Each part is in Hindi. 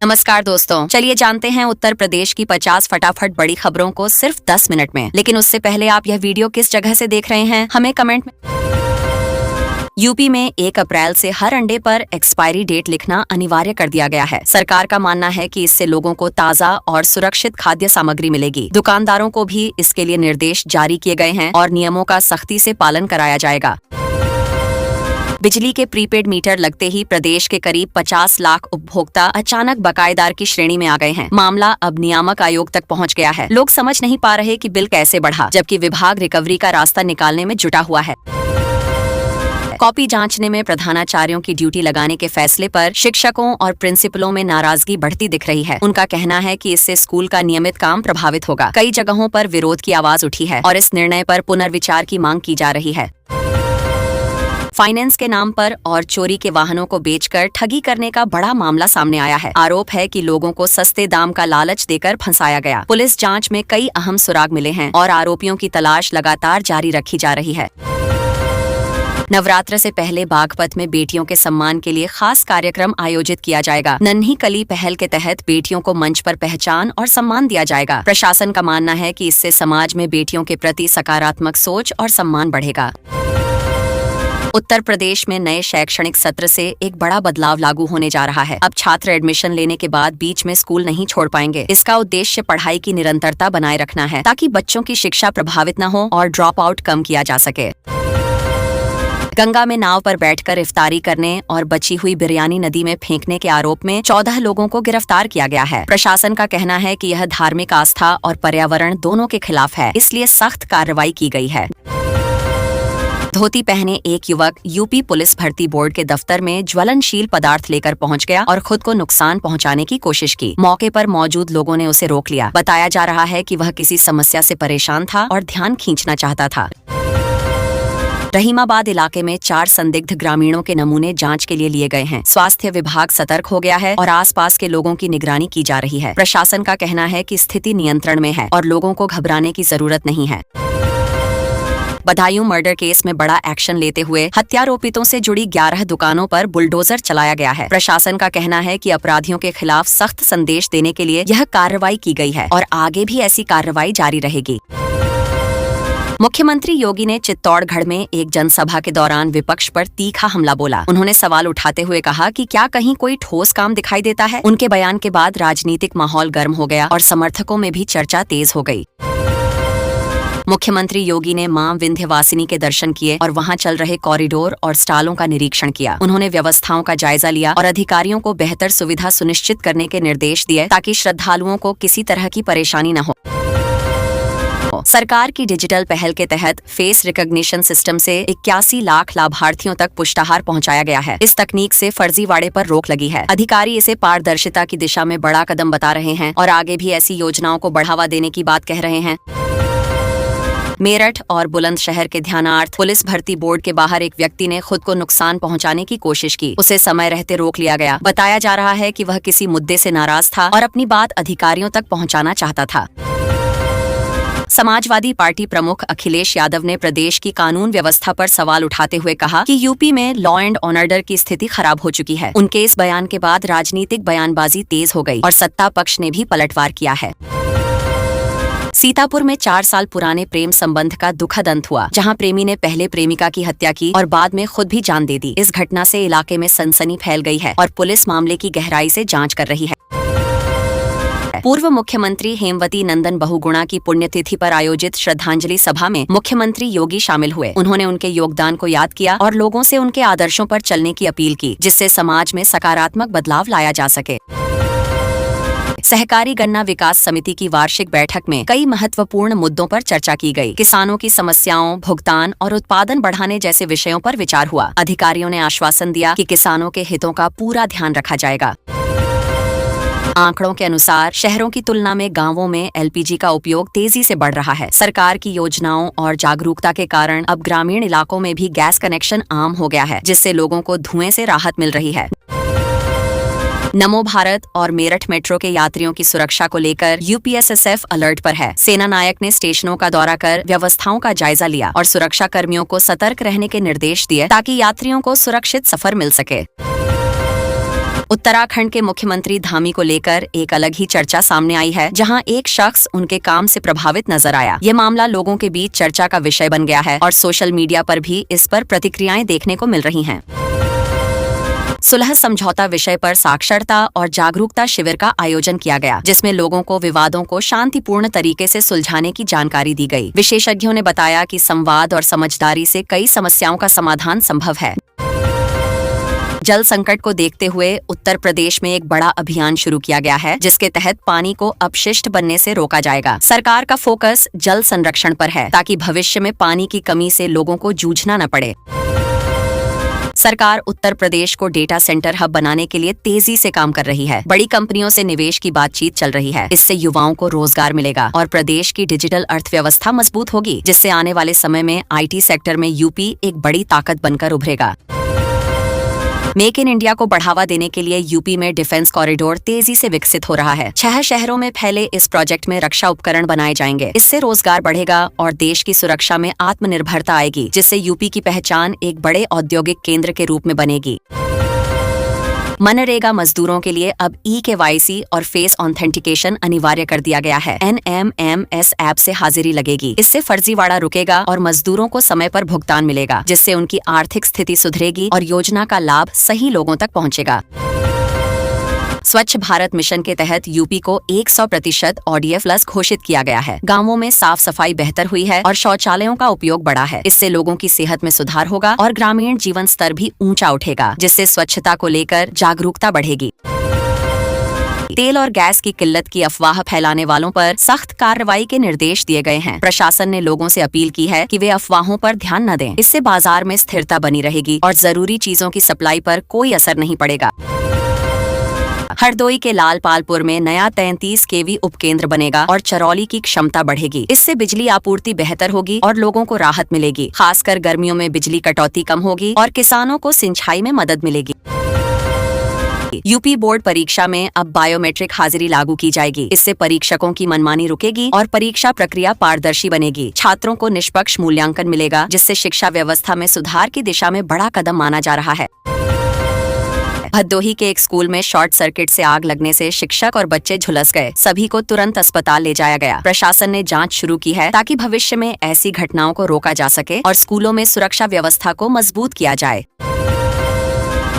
नमस्कार दोस्तों, चलिए जानते हैं उत्तर प्रदेश की 50 फटाफट बड़ी खबरों को सिर्फ 10 मिनट में। लेकिन उससे पहले आप यह वीडियो किस जगह से देख रहे हैं हमें कमेंट में। यूपी में 1 अप्रैल से हर अंडे पर एक्सपायरी डेट लिखना अनिवार्य कर दिया गया है। सरकार का मानना है कि इससे लोगों को ताज़ा और सुरक्षित खाद्य सामग्री मिलेगी। दुकानदारों को भी इसके लिए निर्देश जारी किए गए हैं और नियमों का सख्ती से पालन कराया जाएगा। बिजली के प्रीपेड मीटर लगते ही प्रदेश के करीब 50 लाख उपभोक्ता अचानक बकायेदार की श्रेणी में आ गए हैं। मामला अब नियामक आयोग तक पहुंच गया है। लोग समझ नहीं पा रहे कि बिल कैसे बढ़ा, जबकि विभाग रिकवरी का रास्ता निकालने में जुटा हुआ है। कॉपी जांचने में प्रधानाचार्यों की ड्यूटी लगाने के फैसले पर शिक्षकों और प्रिंसिपलों में नाराजगी बढ़ती दिख रही है। उनका कहना है कि इससे स्कूल का नियमित काम प्रभावित होगा। कई जगहों पर विरोध की आवाज उठी है और इस निर्णय पर पुनर्विचार की मांग की जा रही है। फाइनेंस के नाम पर और चोरी के वाहनों को बेचकर ठगी करने का बड़ा मामला सामने आया है। आरोप है कि लोगों को सस्ते दाम का लालच देकर फंसाया गया। पुलिस जांच में कई अहम सुराग मिले हैं और आरोपियों की तलाश लगातार जारी रखी जा रही है। नवरात्र से पहले बागपत में बेटियों के सम्मान के लिए खास कार्यक्रम आयोजित किया जाएगा। नन्ही कली पहल के तहत बेटियों को मंच पर पहचान और सम्मान दिया जाएगा। प्रशासन का मानना है कि इससे समाज में बेटियों के प्रति सकारात्मक सोच और सम्मान बढ़ेगा। उत्तर प्रदेश में नए शैक्षणिक सत्र से एक बड़ा बदलाव लागू होने जा रहा है। अब छात्र एडमिशन लेने के बाद बीच में स्कूल नहीं छोड़ पाएंगे। इसका उद्देश्य पढ़ाई की निरंतरता बनाए रखना है, ताकि बच्चों की शिक्षा प्रभावित न हो और ड्रॉप आउट कम किया जा सके। गंगा में नाव पर बैठकर इफ्तारी करने और बची हुई बिरयानी नदी में फेंकने के आरोप में 14 लोगों को गिरफ्तार किया गया है। प्रशासन का कहना है कि यह धार्मिक आस्था और पर्यावरण दोनों के खिलाफ है, इसलिए सख्त कार्रवाई की गई है। धोती पहने एक युवक यूपी पुलिस भर्ती बोर्ड के दफ्तर में ज्वलनशील पदार्थ लेकर पहुंच गया और खुद को नुकसान पहुंचाने की कोशिश की। मौके पर मौजूद लोगों ने उसे रोक लिया। बताया जा रहा है कि वह किसी समस्या से परेशान था और ध्यान खींचना चाहता था। रहीमाबाद इलाके में 4 संदिग्ध ग्रामीणों के नमूने जांच के लिए लिए गए हैं। स्वास्थ्य विभाग सतर्क हो गया है और आसपास के लोगों की निगरानी की जा रही है। प्रशासन का कहना है कि स्थिति नियंत्रण में है और लोगों को घबराने की जरूरत नहीं है। बदायूं मर्डर केस में बड़ा एक्शन लेते हुए हत्यारोपितों से जुड़ी 11 दुकानों पर बुलडोजर चलाया गया है। प्रशासन का कहना है कि अपराधियों के खिलाफ सख्त संदेश देने के लिए यह कार्रवाई की गई है और आगे भी ऐसी कार्रवाई जारी रहेगी। मुख्यमंत्री योगी ने चित्तौड़गढ़ में एक जनसभा के दौरान विपक्ष पर तीखा हमला बोला। उन्होंने सवाल उठाते हुए कहा कि क्या कहीं कोई ठोस काम दिखाई देता है। उनके बयान के बाद राजनीतिक माहौल गर्म हो गया और समर्थकों में भी चर्चा तेज हो गई। मुख्यमंत्री योगी ने मां विंध्यवासिनी के दर्शन किए और वहां चल रहे कॉरिडोर और स्टालों का निरीक्षण किया। उन्होंने व्यवस्थाओं का जायजा लिया और अधिकारियों को बेहतर सुविधा सुनिश्चित करने के निर्देश दिए, ताकि श्रद्धालुओं को किसी तरह की परेशानी न हो। सरकार की डिजिटल पहल के तहत फेस रिकॉग्निशन सिस्टम से 81 लाख लाभार्थियों तक पुष्टाहार पहुंचाया गया है। इस तकनीक से फर्जीवाड़े पर रोक लगी है। अधिकारी इसे पारदर्शिता की दिशा में बड़ा कदम बता रहे हैं और आगे भी ऐसी योजनाओं को बढ़ावा देने की बात कह रहे हैं। मेरठ और बुलंदशहर के ध्यानार्थ पुलिस भर्ती बोर्ड के बाहर एक व्यक्ति ने खुद को नुकसान पहुंचाने की कोशिश की। उसे समय रहते रोक लिया गया। बताया जा रहा है कि वह किसी मुद्दे से नाराज था और अपनी बात अधिकारियों तक पहुंचाना चाहता था। समाजवादी पार्टी प्रमुख अखिलेश यादव ने प्रदेश की कानून व्यवस्था पर सवाल उठाते हुए कहा कि यूपी में लॉ एंड ऑर्डर की स्थिति खराब हो चुकी है। उनके इस बयान के बाद राजनीतिक बयानबाजी तेज हो गई और सत्ता पक्ष ने भी पलटवार किया है। सीतापुर में 4 साल पुराने प्रेम संबंध का दुखद अंत हुआ, जहां प्रेमी ने पहले प्रेमिका की हत्या की और बाद में खुद भी जान दे दी। इस घटना से इलाके में सनसनी फैल गई है और पुलिस मामले की गहराई से जांच कर रही है। पूर्व मुख्यमंत्री हेमवती नंदन बहुगुणा की पुण्यतिथि पर आयोजित श्रद्धांजलि सभा में मुख्यमंत्री योगी शामिल हुए। उन्होंने उनके योगदान को याद किया और लोगों से उनके आदर्शों पर चलने की अपील की, जिससे समाज में सकारात्मक बदलाव लाया जा सके। सहकारी गन्ना विकास समिति की वार्षिक बैठक में कई महत्वपूर्ण मुद्दों पर चर्चा की गई। किसानों की समस्याओं, भुगतान और उत्पादन बढ़ाने जैसे विषयों पर विचार हुआ। अधिकारियों ने आश्वासन दिया कि किसानों के हितों का पूरा ध्यान रखा जाएगा। आंकड़ों के अनुसार शहरों की तुलना में गांवों में एलपीजी का उपयोग तेजी से बढ़ रहा है। सरकार की योजनाओं और जागरूकता के कारण अब ग्रामीण इलाकों में भी गैस कनेक्शन आम हो गया है, जिससे लोगों को धुएं से राहत मिल रही है। नमो भारत और मेरठ मेट्रो के यात्रियों की सुरक्षा को लेकर यूपीएसएसएफ अलर्ट पर है। सेना नायक ने स्टेशनों का दौरा कर व्यवस्थाओं का जायजा लिया और सुरक्षा कर्मियों को सतर्क रहने के निर्देश दिए, ताकि यात्रियों को सुरक्षित सफर मिल सके। उत्तराखंड के मुख्यमंत्री धामी को लेकर एक अलग ही चर्चा सामने आई है, जहां एक शख्स उनके काम से प्रभावित नजर आया। ये मामला लोगों के बीच चर्चा का विषय बन गया है और सोशल मीडिया पर भी इस पर प्रतिक्रियाएं देखने को मिल रही हैं। सुलह समझौता विषय पर साक्षरता और जागरूकता शिविर का आयोजन किया गया, जिसमें लोगों को विवादों को शांतिपूर्ण तरीके से सुलझाने की जानकारी दी गई। विशेषज्ञों ने बताया कि संवाद और समझदारी से कई समस्याओं का समाधान संभव है। जल संकट को देखते हुए उत्तर प्रदेश में एक बड़ा अभियान शुरू किया गया है, जिसके तहत पानी को अपशिष्ट बनने से रोका जाएगा। सरकार का फोकस जल संरक्षण पर है, ताकि भविष्य में पानी की कमी से लोगों को जूझना न पड़े। सरकार उत्तर प्रदेश को डेटा सेंटर हब बनाने के लिए तेजी से काम कर रही है। बड़ी कंपनियों से निवेश की बातचीत चल रही है। इससे युवाओं को रोजगार मिलेगा और प्रदेश की डिजिटल अर्थव्यवस्था मजबूत होगी, जिससे आने वाले समय में IT सेक्टर में यूपी एक बड़ी ताकत बनकर उभरेगा। मेक इन इंडिया को बढ़ावा देने के लिए यूपी में डिफेंस कॉरिडोर तेजी से विकसित हो रहा है। 6 शहरों में फैले इस प्रोजेक्ट में रक्षा उपकरण बनाए जाएंगे। इससे रोजगार बढ़ेगा और देश की सुरक्षा में आत्मनिर्भरता आएगी, जिससे यूपी की पहचान एक बड़े औद्योगिक केंद्र के रूप में बनेगी। मनरेगा मजदूरों के लिए अब eKYC और फेस ऑथेंटिकेशन अनिवार्य कर दिया गया है। NMMS ऐप से हाजिरी लगेगी। इससे फर्जीवाड़ा रुकेगा और मजदूरों को समय पर भुगतान मिलेगा, जिससे उनकी आर्थिक स्थिति सुधरेगी और योजना का लाभ सही लोगों तक पहुंचेगा। स्वच्छ भारत मिशन के तहत यूपी को 100% ODF+ घोषित किया गया है। गांवों में साफ सफाई बेहतर हुई है और शौचालयों का उपयोग बढ़ा है। इससे लोगों की सेहत में सुधार होगा और ग्रामीण जीवन स्तर भी ऊंचा उठेगा, जिससे स्वच्छता को लेकर जागरूकता बढ़ेगी। तेल और गैस की किल्लत की अफवाह फैलाने वालों पर सख्त कार्रवाई के निर्देश दिए गए हैं। प्रशासन ने लोगों से अपील की है कि वे अफवाहों पर ध्यान न दें। इससे बाजार में स्थिरता बनी रहेगी और जरूरी चीजों की सप्लाई पर कोई असर नहीं पड़ेगा। हरदोई के लालपालपुर में नया 33 kV उपकेंद्र बनेगा और चरौली की क्षमता बढ़ेगी। इससे बिजली आपूर्ति बेहतर होगी और लोगों को राहत मिलेगी। खासकर गर्मियों में बिजली कटौती कम होगी और किसानों को सिंचाई में मदद मिलेगी। यूपी बोर्ड परीक्षा में अब बायोमेट्रिक हाजिरी लागू की जाएगी। इससे परीक्षकों की मनमानी रुकेगी और परीक्षा प्रक्रिया पारदर्शी बनेगी। छात्रों को निष्पक्ष मूल्यांकन मिलेगा, जिससे शिक्षा व्यवस्था में सुधार की दिशा में बड़ा कदम माना जा रहा है। भदोही के एक स्कूल में शॉर्ट सर्किट से आग लगने से शिक्षक और बच्चे झुलस गए। सभी को तुरंत अस्पताल ले जाया गया। प्रशासन ने जांच शुरू की है, ताकि भविष्य में ऐसी घटनाओं को रोका जा सके और स्कूलों में सुरक्षा व्यवस्था को मजबूत किया जाए।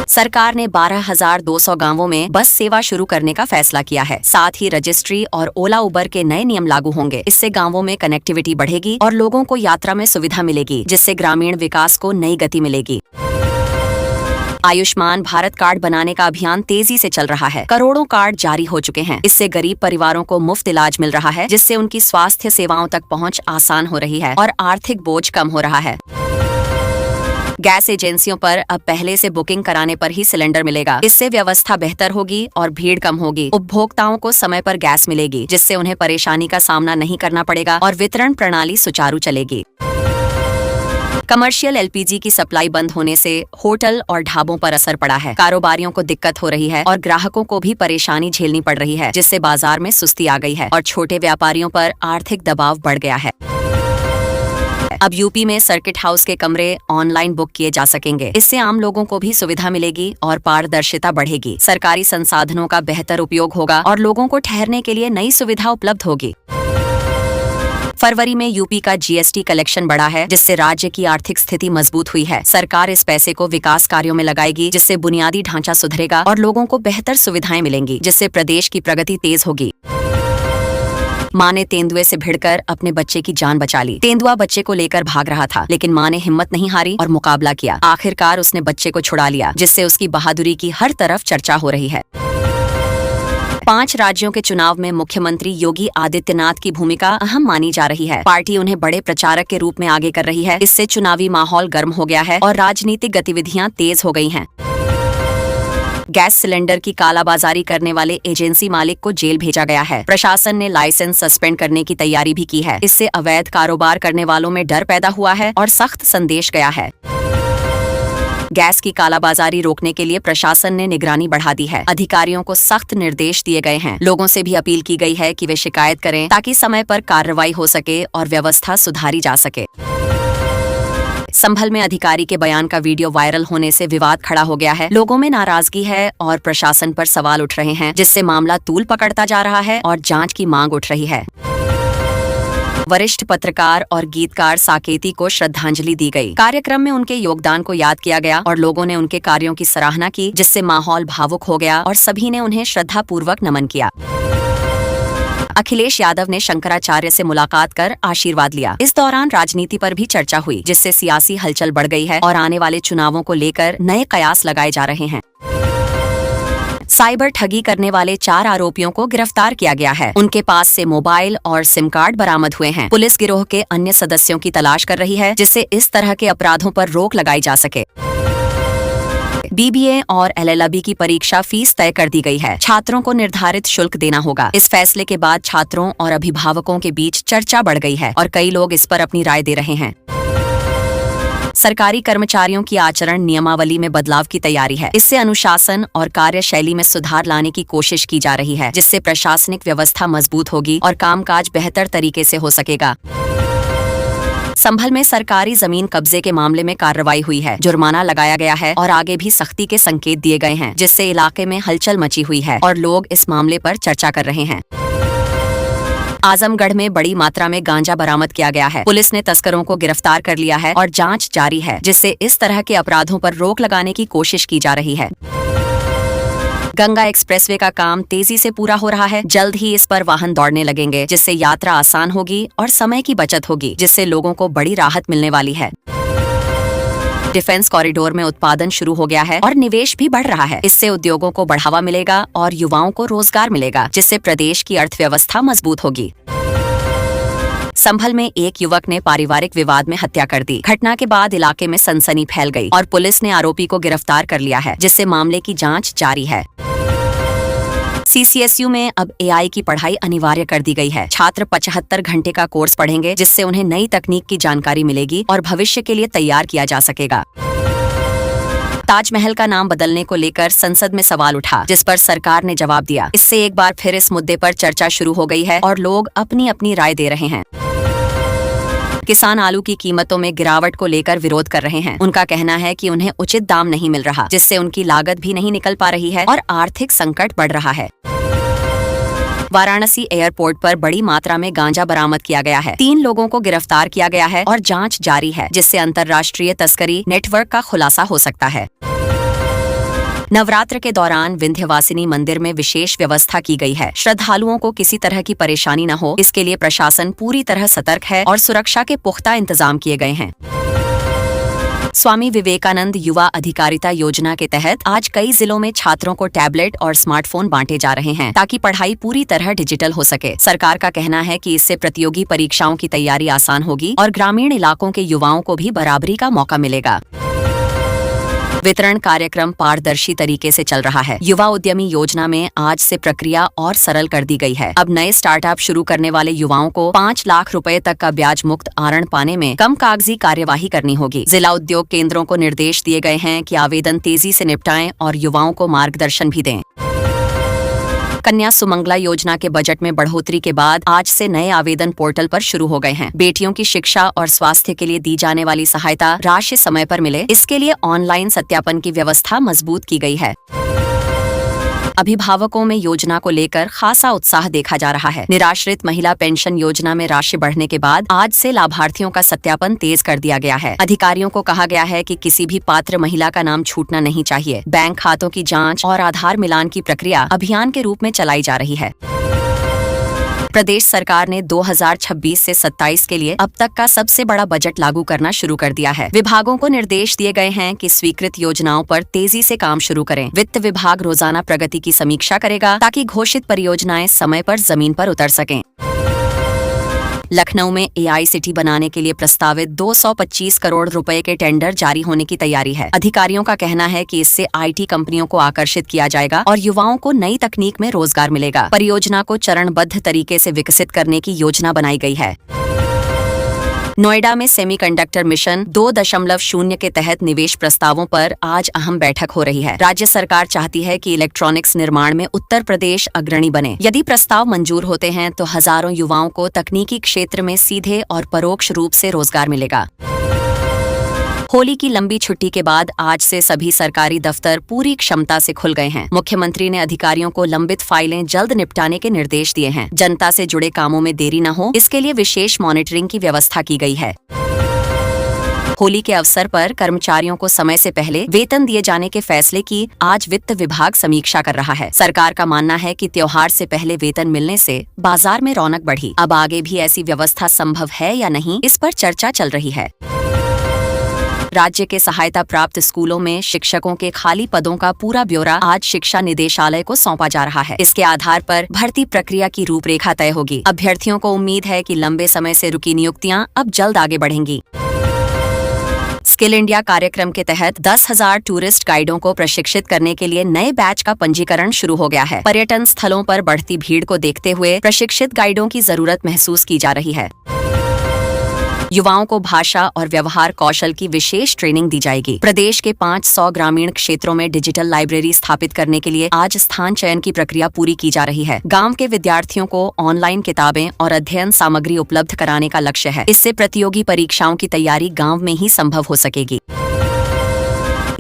सरकार ने 12,200 गांवों में बस सेवा शुरू करने का फैसला किया है। साथ ही रजिस्ट्री और ओला उबर के नए नियम लागू होंगे। इससे गांवों में कनेक्टिविटी बढ़ेगी और लोगों को यात्रा में सुविधा मिलेगी, जिससे ग्रामीण विकास को नई गति मिलेगी। आयुष्मान भारत कार्ड बनाने का अभियान तेजी से चल रहा है। करोड़ों कार्ड जारी हो चुके हैं। इससे गरीब परिवारों को मुफ्त इलाज मिल रहा है, जिससे उनकी स्वास्थ्य सेवाओं तक पहुंच आसान हो रही है और आर्थिक बोझ कम हो रहा है। गैस एजेंसियों पर अब पहले से बुकिंग कराने पर ही सिलेंडर मिलेगा। इससे व्यवस्था बेहतर होगी और भीड़ कम होगी। उपभोक्ताओं को समय पर गैस मिलेगी, जिससे उन्हें परेशानी का सामना नहीं करना पड़ेगा और वितरण प्रणाली सुचारू चलेगी। कमर्शियल LPG की सप्लाई बंद होने से होटल और ढाबों पर असर पड़ा है। कारोबारियों को दिक्कत हो रही है और ग्राहकों को भी परेशानी झेलनी पड़ रही है, जिससे बाजार में सुस्ती आ गई है और छोटे व्यापारियों पर आर्थिक दबाव बढ़ गया है। अब यूपी में सर्किट हाउस के कमरे ऑनलाइन बुक किए जा सकेंगे। इससे आम लोगों को भी सुविधा मिलेगी और पारदर्शिता बढ़ेगी। सरकारी संसाधनों का बेहतर उपयोग होगा और लोगों को ठहरने के लिए नई सुविधा उपलब्ध होगी। फरवरी में यूपी का GST कलेक्शन बढ़ा है, जिससे राज्य की आर्थिक स्थिति मजबूत हुई है। सरकार इस पैसे को विकास कार्यों में लगाएगी, जिससे बुनियादी ढांचा सुधरेगा और लोगों को बेहतर सुविधाएं मिलेंगी, जिससे प्रदेश की प्रगति तेज होगी। मां ने तेंदुए से भिड़कर अपने बच्चे की जान बचा ली। तेंदुआ बच्चे को लेकर भाग रहा था, लेकिन मां ने हिम्मत नहीं हारी और मुकाबला किया। आखिरकार उसने बच्चे को छुड़ा लिया, जिससे उसकी बहादुरी की हर तरफ चर्चा हो रही है। 5 राज्यों के चुनाव में मुख्यमंत्री योगी आदित्यनाथ की भूमिका अहम मानी जा रही है। पार्टी उन्हें बड़े प्रचारक के रूप में आगे कर रही है। इससे चुनावी माहौल गर्म हो गया है और राजनीतिक गतिविधियां तेज हो गई हैं। गैस सिलेंडर की कालाबाजारी करने वाले एजेंसी मालिक को जेल भेजा गया है। प्रशासन ने लाइसेंस सस्पेंड करने की तैयारी भी की है। इससे अवैध कारोबार करने वालों में डर पैदा हुआ है और सख्त संदेश गया है। गैस की कालाबाजारी रोकने के लिए प्रशासन ने निगरानी बढ़ा दी है। अधिकारियों को सख्त निर्देश दिए गए हैं। लोगों से भी अपील की गई है कि वे शिकायत करें, ताकि समय पर कार्रवाई हो सके और व्यवस्था सुधारी जा सके। संभल में अधिकारी के बयान का वीडियो वायरल होने से विवाद खड़ा हो गया है। लोगों में नाराजगी है और प्रशासन पर सवाल उठ रहे हैं, जिससे मामला तूल पकड़ता जा रहा है और जांच की मांग उठ रही है। वरिष्ठ पत्रकार और गीतकार साकेती को श्रद्धांजलि दी गई। कार्यक्रम में उनके योगदान को याद किया गया और लोगों ने उनके कार्यों की सराहना की, जिससे माहौल भावुक हो गया और सभी ने उन्हें श्रद्धापूर्वक नमन किया। अखिलेश यादव ने शंकराचार्य से मुलाकात कर आशीर्वाद लिया। इस दौरान राजनीति पर भी चर्चा हुई, जिससे सियासी हलचल बढ़ गई है और आने वाले चुनावों को लेकर नए कयास लगाए जा रहे हैं। साइबर ठगी करने वाले 4 आरोपियों को गिरफ्तार किया गया है। उनके पास से मोबाइल और सिम कार्ड बरामद हुए हैं। पुलिस गिरोह के अन्य सदस्यों की तलाश कर रही है, जिससे इस तरह के अपराधों पर रोक लगाई जा सके। BBA और LLB की परीक्षा फीस तय कर दी गई है। छात्रों को निर्धारित शुल्क देना होगा। इस फैसले के बाद छात्रों और अभिभावकों के बीच चर्चा बढ़ गई है और कई लोग इस पर अपनी राय दे रहे हैं। सरकारी कर्मचारियों की आचरण नियमावली में बदलाव की तैयारी है। इससे अनुशासन और कार्यशैली में सुधार लाने की कोशिश की जा रही है, जिससे प्रशासनिक व्यवस्था मजबूत होगी और कामकाज बेहतर तरीके से हो सकेगा। संभल में सरकारी जमीन कब्जे के मामले में कार्रवाई हुई है। जुर्माना लगाया गया है और आगे भी सख्ती के संकेत दिए गए हैं, जिससे इलाके में हलचल मची हुई है और लोग इस मामले पर चर्चा कर रहे हैं। आजमगढ़ में बड़ी मात्रा में गांजा बरामद किया गया है। पुलिस ने तस्करों को गिरफ्तार कर लिया है और जांच जारी है, जिससे इस तरह के अपराधों पर रोक लगाने की कोशिश की जा रही है। गंगा एक्सप्रेसवे का काम तेजी से पूरा हो रहा है। जल्द ही इस पर वाहन दौड़ने लगेंगे, जिससे यात्रा आसान होगी और समय की बचत होगी, जिससे लोगों को बड़ी राहत मिलने वाली है। डिफेंस कॉरिडोर में उत्पादन शुरू हो गया है और निवेश भी बढ़ रहा है। इससे उद्योगों को बढ़ावा मिलेगा और युवाओं को रोजगार मिलेगा, जिससे प्रदेश की अर्थव्यवस्था मजबूत होगी। संभल में एक युवक ने पारिवारिक विवाद में हत्या कर दी। घटना के बाद इलाके में सनसनी फैल गई और पुलिस ने आरोपी को गिरफ्तार कर लिया है, जिससे मामले की जांच जारी है। CCSU में अब AI की पढ़ाई अनिवार्य कर दी गई है। छात्र 75 घंटे का कोर्स पढ़ेंगे, जिससे उन्हें नई तकनीक की जानकारी मिलेगी और भविष्य के लिए तैयार किया जा सकेगा। ताजमहल का नाम बदलने को लेकर संसद में सवाल उठा, जिस पर सरकार ने जवाब दिया। इससे एक बार फिर इस मुद्दे पर चर्चा शुरू हो गई है और लोग अपनी अपनी राय दे रहे हैं। किसान आलू की कीमतों में गिरावट को लेकर विरोध कर रहे हैं। उनका कहना है कि उन्हें उचित दाम नहीं मिल रहा, जिससे उनकी लागत भी नहीं निकल पा रही है और आर्थिक संकट बढ़ रहा है। वाराणसी एयरपोर्ट पर बड़ी मात्रा में गांजा बरामद किया गया है। 3 लोगों को गिरफ्तार किया गया है और जांच जारी है, जिससे अंतर्राष्ट्रीय तस्करी नेटवर्क का खुलासा हो सकता है। नवरात्र के दौरान विंध्यवासिनी मंदिर में विशेष व्यवस्था की गई है। श्रद्धालुओं को किसी तरह की परेशानी न हो, इसके लिए प्रशासन पूरी तरह सतर्क है और सुरक्षा के पुख्ता इंतजाम किए गए हैं। स्वामी विवेकानंद युवा अधिकारिता योजना के तहत आज कई जिलों में छात्रों को टैबलेट और स्मार्टफोन बांटे जा रहे हैं, ताकि पढ़ाई पूरी तरह डिजिटल हो सके। सरकार का कहना है कि इससे प्रतियोगी परीक्षाओं की तैयारी आसान होगी और ग्रामीण इलाकों के युवाओं को भी बराबरी का मौका मिलेगा। वितरण कार्यक्रम पारदर्शी तरीके से चल रहा है। युवा उद्यमी योजना में आज से प्रक्रिया और सरल कर दी गई है। अब नए स्टार्टअप शुरू करने वाले युवाओं को 5 लाख रुपए तक का ब्याज मुक्त आरण पाने में कम कागजी कार्यवाही करनी होगी। जिला उद्योग केंद्रों को निर्देश दिए गए हैं कि आवेदन तेजी से निपटाएं और युवाओं को मार्गदर्शन भी दें। कन्या सुमंगला योजना के बजट में बढ़ोतरी के बाद आज से नए आवेदन पोर्टल पर शुरू हो गए हैं। बेटियों की शिक्षा और स्वास्थ्य के लिए दी जाने वाली सहायता राशि समय पर मिले, इसके लिए ऑनलाइन सत्यापन की व्यवस्था मजबूत की गई है। अभिभावकों में योजना को लेकर खासा उत्साह देखा जा रहा है। निराश्रित महिला पेंशन योजना में राशि बढ़ने के बाद आज से लाभार्थियों का सत्यापन तेज कर दिया गया है। अधिकारियों को कहा गया है कि किसी भी पात्र महिला का नाम छूटना नहीं चाहिए। बैंक खातों की जांच और आधार मिलान की प्रक्रिया अभियान के रूप में चलाई जा रही है। प्रदेश सरकार ने 2026 से 27 के लिए अब तक का सबसे बड़ा बजट लागू करना शुरू कर दिया है। विभागों को निर्देश दिए गए हैं कि स्वीकृत योजनाओं पर तेजी से काम शुरू करें। वित्त विभाग रोजाना प्रगति की समीक्षा करेगा, ताकि घोषित परियोजनाएं समय पर जमीन पर उतर सकें। लखनऊ में AI सिटी बनाने के लिए प्रस्तावित 225 करोड़ रुपए के टेंडर जारी होने की तैयारी है। अधिकारियों का कहना है कि इससे IT कंपनियों को आकर्षित किया जाएगा और युवाओं को नई तकनीक में रोजगार मिलेगा। परियोजना को चरणबद्ध तरीके से विकसित करने की योजना बनाई गई है। नोएडा में सेमीकंडक्टर मिशन 2.0 के तहत निवेश प्रस्तावों पर आज अहम बैठक हो रही है। राज्य सरकार चाहती है कि इलेक्ट्रॉनिक्स निर्माण में उत्तर प्रदेश अग्रणी बने। यदि प्रस्ताव मंजूर होते हैं तो हजारों युवाओं को तकनीकी क्षेत्र में सीधे और परोक्ष रूप से रोजगार मिलेगा। होली की लंबी छुट्टी के बाद आज से सभी सरकारी दफ्तर पूरी क्षमता से खुल गए हैं। मुख्यमंत्री ने अधिकारियों को लंबित फाइलें जल्द निपटाने के निर्देश दिए हैं। जनता से जुड़े कामों में देरी न हो, इसके लिए विशेष मॉनिटरिंग की व्यवस्था की गई है। होली के अवसर पर कर्मचारियों को समय से पहले वेतन दिए जाने के फैसले की आज वित्त विभाग समीक्षा कर रहा है। सरकार का मानना है कि त्योहार से पहले वेतन मिलने से बाजार में रौनक बढ़ी। अब आगे भी ऐसी व्यवस्था संभव है या नहीं, इस पर चर्चा चल रही है। राज्य के सहायता प्राप्त स्कूलों में शिक्षकों के खाली पदों का पूरा ब्यौरा आज शिक्षा निदेशालय को सौंपा जा रहा है। इसके आधार पर भर्ती प्रक्रिया की रूपरेखा तय होगी। अभ्यर्थियों को उम्मीद है कि लंबे समय से रुकी नियुक्तियां अब जल्द आगे बढ़ेंगी। स्किल इंडिया कार्यक्रम के तहत 10,000 टूरिस्ट गाइडों को प्रशिक्षित करने के लिए नए बैच का पंजीकरण शुरू हो गया है। पर्यटन स्थलों पर बढ़ती भीड़ को देखते हुए प्रशिक्षित गाइडों की जरूरत महसूस की जा रही है। युवाओं को भाषा और व्यवहार कौशल की विशेष ट्रेनिंग दी जाएगी। प्रदेश के 500 ग्रामीण क्षेत्रों में डिजिटल लाइब्रेरी स्थापित करने के लिए आज स्थान चयन की प्रक्रिया पूरी की जा रही है। गांव के विद्यार्थियों को ऑनलाइन किताबें और अध्ययन सामग्री उपलब्ध कराने का लक्ष्य है। इससे प्रतियोगी परीक्षाओं की तैयारी गांव में ही संभव हो सकेगी।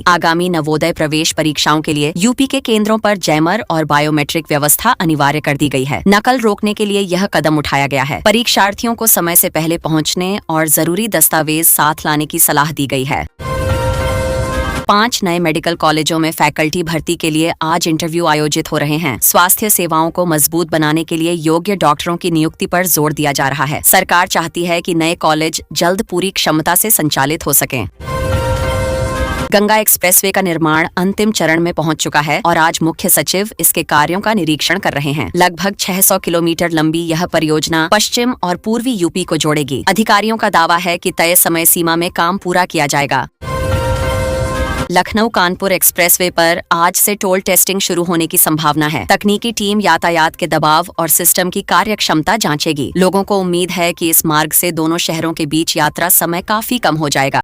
आगामी नवोदय प्रवेश परीक्षाओं के लिए यूपी के केंद्रों पर जैमर और बायोमेट्रिक व्यवस्था अनिवार्य कर दी गई है। नकल रोकने के लिए यह कदम उठाया गया है। परीक्षार्थियों को समय से पहले पहुंचने और जरूरी दस्तावेज साथ लाने की सलाह दी गई है। 5 नए मेडिकल कॉलेजों में फैकल्टी भर्ती के लिए आज इंटरव्यू आयोजित हो रहे हैं। स्वास्थ्य सेवाओं को मजबूत बनाने के लिए योग्य डॉक्टरों की नियुक्ति पर जोर दिया जा रहा है। सरकार चाहती है कि नए कॉलेज जल्द पूरी क्षमता से संचालित हो सकें। गंगा एक्सप्रेसवे का निर्माण अंतिम चरण में पहुंच चुका है और आज मुख्य सचिव इसके कार्यों का निरीक्षण कर रहे हैं। लगभग 600 किलोमीटर लंबी यह परियोजना पश्चिम और पूर्वी यूपी को जोड़ेगी। अधिकारियों का दावा है कि तय समय सीमा में काम पूरा किया जाएगा। लखनऊ कानपुर एक्सप्रेसवे पर आज से टोल टेस्टिंग शुरू होने की संभावना है। तकनीकी टीम यातायात के दबाव और सिस्टम की कार्यक्षमता जांचेगी। लोगों को उम्मीद है कि इस मार्ग से दोनों शहरों के बीच यात्रा समय काफी कम हो जाएगा।